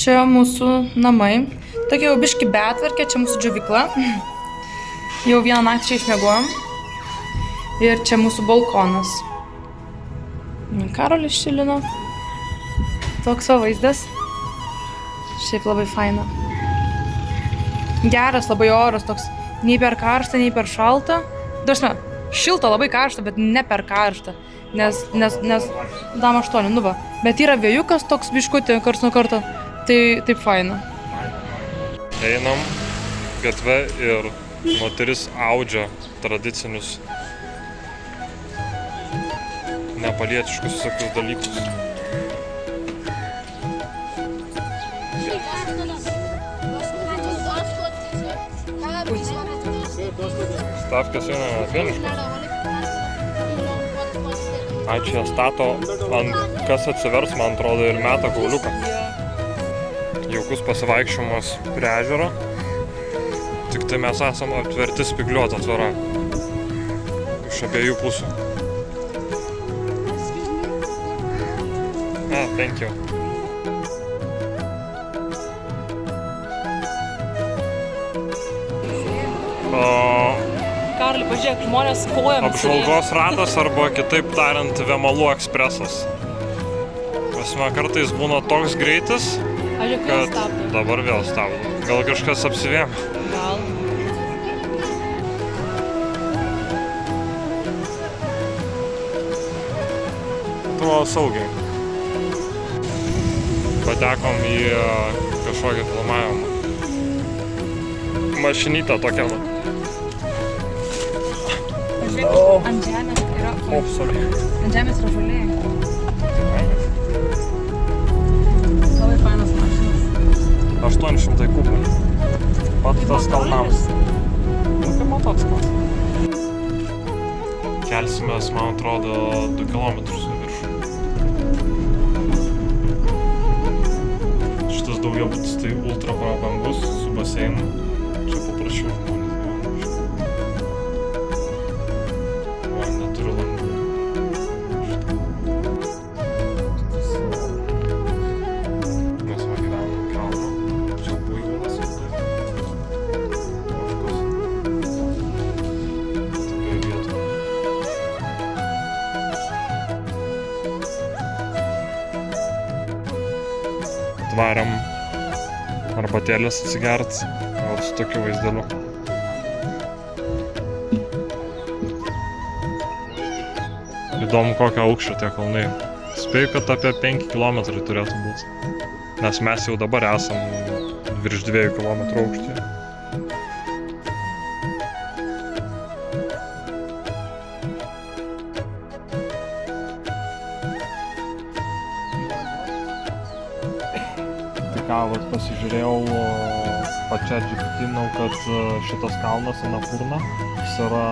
Čia mūsų namai. Tokia jau biški betvarkė, čia mūsų džiovykla. Jau vieną naktį čia išmiegojom. Ir čia mūsų balkonas. Karolis šilino. Toks savo vaizdas. Šiaip labai faina. Geras labai oras, toks nei per karšta, nei per šalta. Dažnai, šilta, labai karšta, bet ne per karšta. Nes dam 8, nu va. Bet yra vėjukas toks biškutė karts nuo karto. Tai taip faina. Einam gatve ir moteris audžia tradicinius nepalietiškus visokius dalykus. Stavkės eina atvieniškos. Ai, čia stato ant kas atsivers, man atrodo, ir meta kauliuką. Jaukus pasivaikščiojimas prie ežero. Tik tai mes esam aptverti spygliuota tvora. Iš abiejų pusių. Thank you. Karli, pažiūrėk, žmonės kojomis. Apžvalgos ratas arba kitaip tariant Vemalų ekspresas. Prasme, kartais būna toks greitis, kad dabar vėl stabdo. Gal kažkas apsivėmė? Gal. Tuo saugiai. Patekom į kažkokį filmavimą. Mašinytę tokią. Pažiūrėk, ant žemės yra... Ant žemės yra žolė. Labai fainas mašinas. 800 kubų. Pat tas kalnams. Kaip motociklas. Kelsimės, man atrodo, 2 kilometrus į viršų. Šitas daugiabutis tai ultra prabangus su baseinu. Čia paprašiau žmonės gyvena. Va, neturiu langų. Mes va gyvenam kalną. Čia Buivolas vidai. Tokioj vietoj. Atvariam arbatėlės atsigert, gal su tokiu vaizdeliu. Įdomu, kokio aukščio tie kalnai. Spėju, kad apie 5 km turėtų būti. Nes mes jau dabar esam virš 2 km aukštyje. Vat pasižiūrėjau pačią džipitinau, kad šitas kalnas Anapurna yra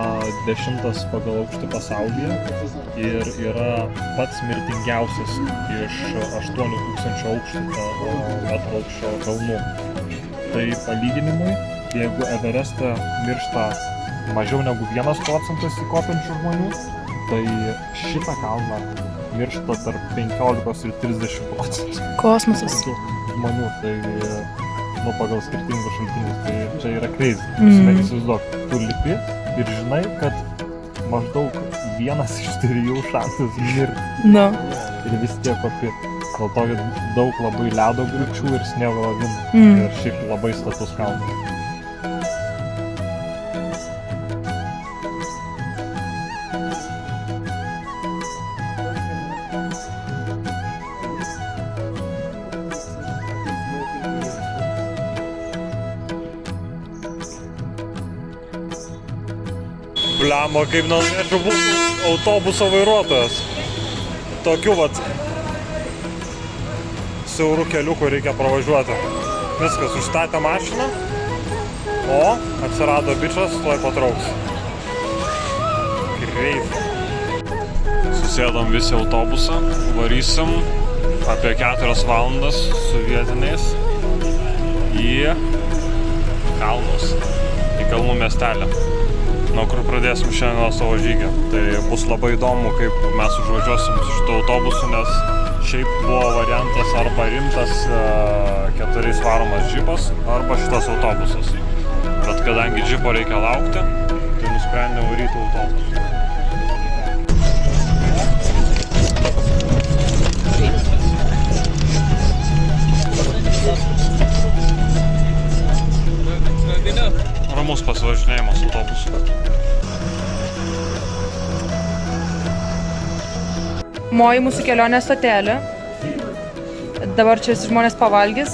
10 pagal aukštį pasaulyje ir yra pats mirtingiausias iš 8000 metrų aukščio kalnų. Tai palyginimui, jeigu Evereste miršta mažiau negu 1% įkopiančių žmonių, tai šitą kalną miršta tarp 15 ir 30%. Kosmosas. Žmonių, tai pagal skirtingus šaltinius, tai čia yra crazy. Įsivaizduok, tu lipi ir žinai, kad maždaug 1 iš 3 šansas mirti. Ir vis tiek kopi. Dėl to daug labai ledo griūčių ir sniego lavinų. Ir šiaip labai status kalnas. Bliamba, kaip norėčiau būti autobuso vairuotojas. Tokiu vat siaurų keliukų reikia pravažiuoti. Viskas, užstatė mašiną, o atsirado bičas, tuoj patrauks. Greitai. Susėdom visi autobusą, varysim apie 4 valandas su vietiniais į kalnus, į kalnų miestelį. Nuo kur pradėsim šiandien savo žygį. Tai bus labai įdomu, kaip mes užvažiuosim su šito autobusu, nes šiaip buvo variantas arba rimtas traktoriais varomas džipas arba šitas autobusas. Bet kadangi džipo reikia laukti, tai nusprendė varyti autobusą. Ramus pasivažinėjimas autobusu. Moji mūsų kelionės stotelė. Dabar čia visi žmonės pavalgys.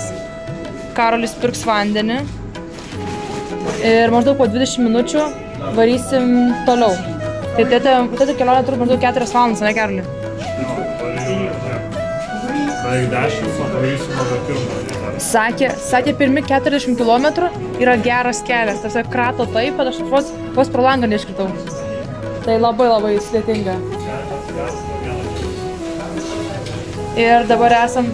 Karolis pirks vandenį. Ir maždaug po 20 minučių varysim toliau. Tai tėtė kelionė turi maždaug 4 valandas, ne Karoli? Beveik 10, o varysim nuo pirmo. Sakė, pirmi 40 km yra geras kelias. Tarsi krato taip, kad aš vos pro langą neiškritau. Tai labai sudėtinga. Ir dabar esam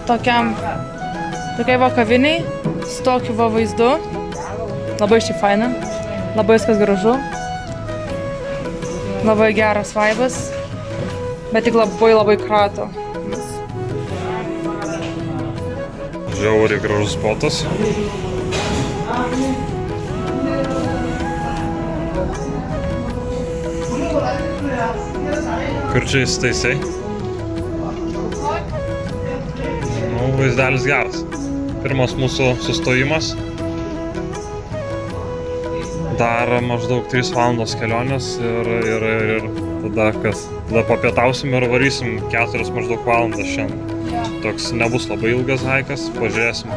tokiai va kaviniai, su tokiu va vaizdu. Labai šiaip faina, labai viskas gražu. Labai geras vaibas, bet tik labai krato. Žiauriai gražus spotas. Kur čia įsitaisai? Vaizdelis geras. Pirmas mūsų sustojimas. Dar maždaug 3 valandos kelionės ir tada kas? Tada papietausim ir varysim 4 maždaug valandas šiandien. Toks nebus labai ilgas haikas, pažiūrėsim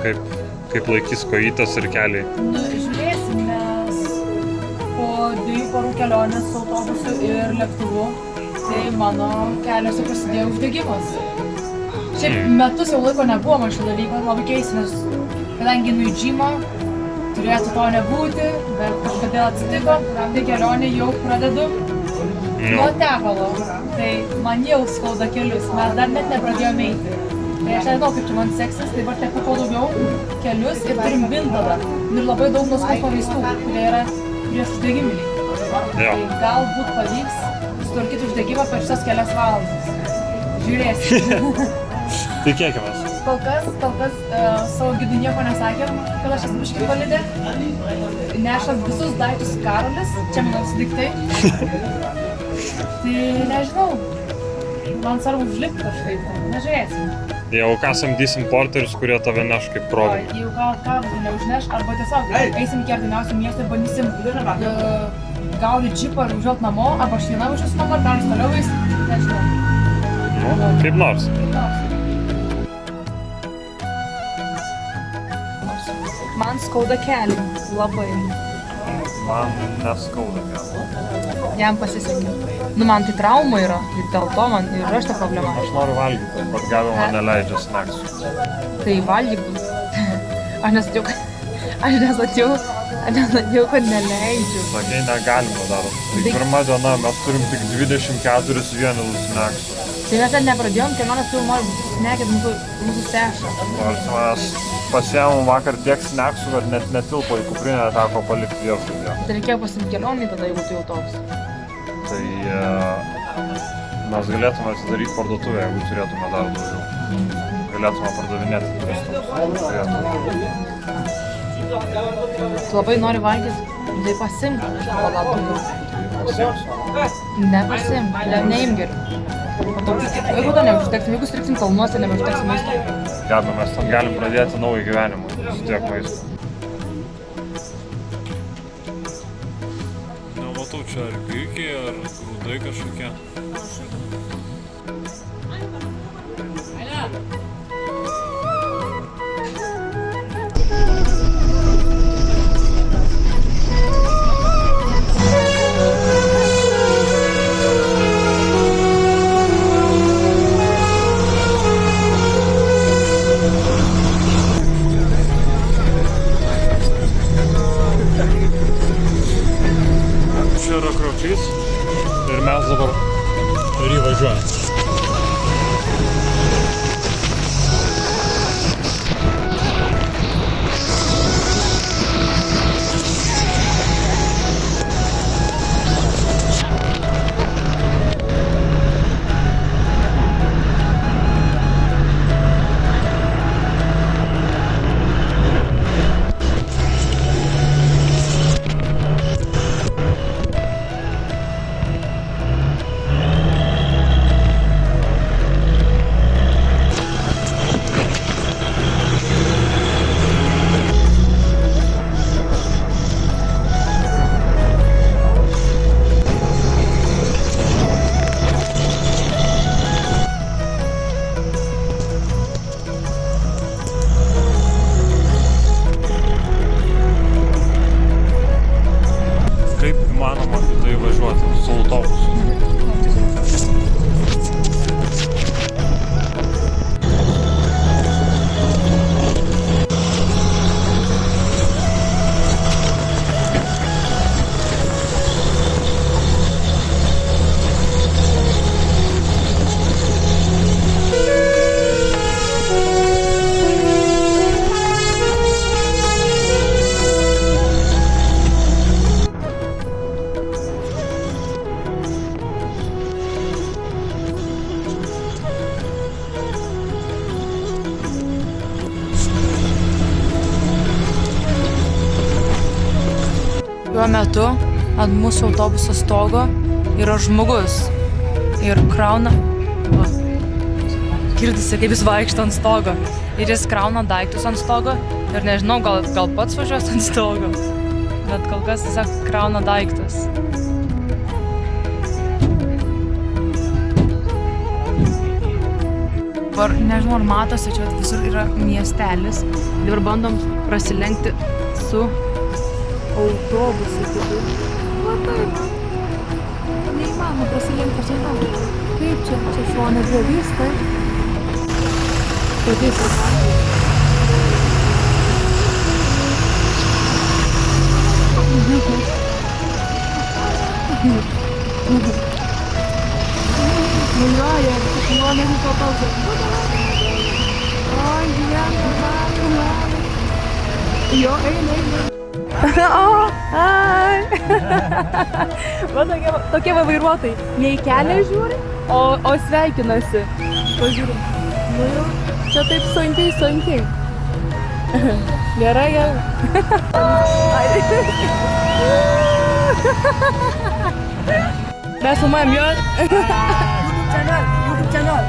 kaip laikys kojytės ir keliai. Žiūrėsim, nes po 2 parų kelionės su autobusu ir lėktuvu, tai mano keliuose prasidėjo uždegimas. Šiaip metus jau laiko nebuvo man šio dalyko, labai keista, nes kadangi į džymą turėtų to nebūti, bet kažkodėl atsitiko, tai kelionė jau pradedu nuo tepalo. Tai man jau skauda kelius, mes dar net nepradėjome eiti. Tai aš nežinau, kaip čia man seksis, tai dabar tepu kuo daugiau kelius ir turim Vintadą. Ir labai daug nuo skausmo vaistų, kurie yra prieš uždegiminiai. Tai galbūt pavyks sutvarkyti uždegimą per šitas kelias valandas. Žiūrėsim. Tikėkimės. Kol kas savo gidui nieko nesakėm, kad aš esu biškį validė. Nešam visus daiktus Karolis, čia mano visi daiktai. Tai nežinau, man svarbu užlipti kažkaip, nežiūrėsim. Jau ką samdysim porterius, kurie tave neš kaip krovą. Jeigu ką neužneš, arba tiesiog eisim iki artimiausių miestų ir bandysim gaudyti džipą ir važiuoti namo, arba aš viena važiuosiu namo, ar Karolis toliau eis, nežinau. Kaip nors. Man skauda kelį, labai. Man neskauda kelį. Jam pasisekė. Man tai trauma yra, ir dėl to man yra šita problema. Aš noriu valgyti, bet gavę man neleidžia snacksų. Tai valgyk. Aš nesakiau, kad neleidžiu. Sakai, negalima dar. Tik pirma diena, mes turim tik 24 vienilus snacksų. Tai mes net nepradėjom, tai man tu nori snekėt mūsų stešą. Nors mes pasiėmėm vakar tiek snacksų, kad net netilpo į kuprinę, teko palikti viešbutyje. Tai reikėjo pasimti kelionį tada, jeigu tu jau toks. Tai mes galėtume atsidaryti parduotuvę, jeigu turėtume dar daugiau. Galėtume pardavinėti turistams. Tu labai nori valgyti, tai pasimk šokoladą. Nepasimk, neim geriau. Jeigu to neužteksim, jeigu striksim kalnuose, neužteksim maisto. Gedame, mes ten galim pradėti naują gyvenimą su tiek maisto. Nematau, čia ar grikiai, ar grūdai kažkokie. Šiuo metu ant mūsų autobuso stogo yra žmogus ir krauna... Va. Girdisi, kaip jis vaikšto ant stogo. Ir jis krauna daiktus ant stogo ir nežinau, gal pats važiuos ant stogo. Bet kol kas tiesiog krauna daiktus. Nežinau, ar matosi, čia visur yra miestelis. Dabar bandom prasilenkti su autobusu. Va taip. Neįmanoma prasilenkti, čia įmanoma. Kaip čia? Čia šone dvivis, taip? Patys. Važiuoja, žmonės iš autobuso. Oi, jo, eina. O, ai. Va tokie vairuotojai. Ne į kelią žiūri, o sveikinasi. Pažiūrim. Nu jau, čia taip sunkiai. Gerai, gerai. Mes filmuojam jo. YouTube channel.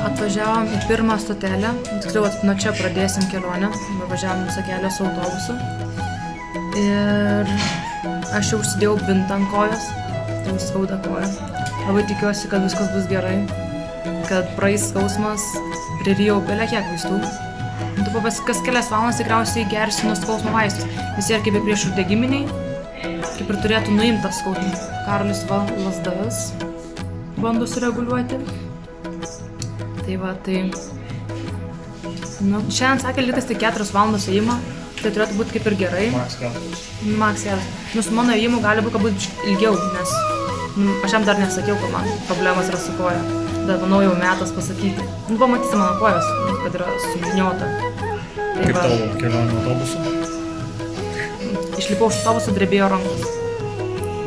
Atvažiavom į pirmą stotelę, tiksliau nuo čia pradėsim kelionę, važiavom visą kelią su autobusu. Ir aš jau užsidėjau bintą ant kojos, tai skauda koja. Labai tikiuosi, kad viskas bus gerai, kad praeis skausmas, pririjau belė kiek vaistų. Tu kas kelias valandas tikriausiai gersi nuo skausmo vaistus. Visi yra kaip ir priešuždegiminiai, kaip ir turėtų nuimti tą skausmą. Karolis va lazdas bando sureguliuoti. Tai va, tai... Nu, šiandien sakė, lytas tai 4 valandos ėjimo, tai turėtų būti kaip ir gerai. Max 4. Nu, su mano ėjimu gali būt, kad bus ilgiau, nes aš jam dar nesakiau, kad man problemas yra su koja. Bet manau jau metas pasakyti. Nu, pamatysi mano kojas, kad yra sužiniota. Tai kaip tavo kelionė autobusu? Išlipau iš autobuso, drebėjo rankos.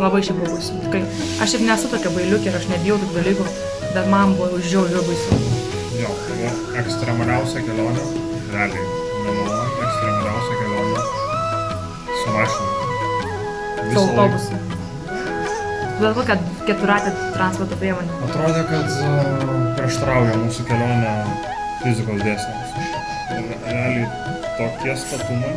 Labai šiaip baisu. Tikrai. Aš šiaip nesu tokia bailiukė ir aš nebijau tokių dalykų, bet man buvo žiauriai baisu. Jo, tai ekstremaliausia kelionė, realiai, nemalona, ekstremaliausia kelionė su mašina. Su autobusu. Bet kokia keturatė transporto priemonė. Atrodė, kad prieštarauja mūsų kelionė fizikos dėsniams. Ir realiai tokie statumai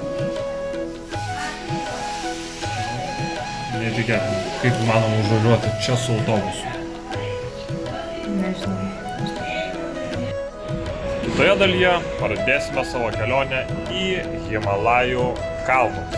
netikėtina. Kaip manoma užvažiuoti čia su autobusu? Nežinau. Kitoje dalyje pradėsime savo kelionę į Himalajų kalnus.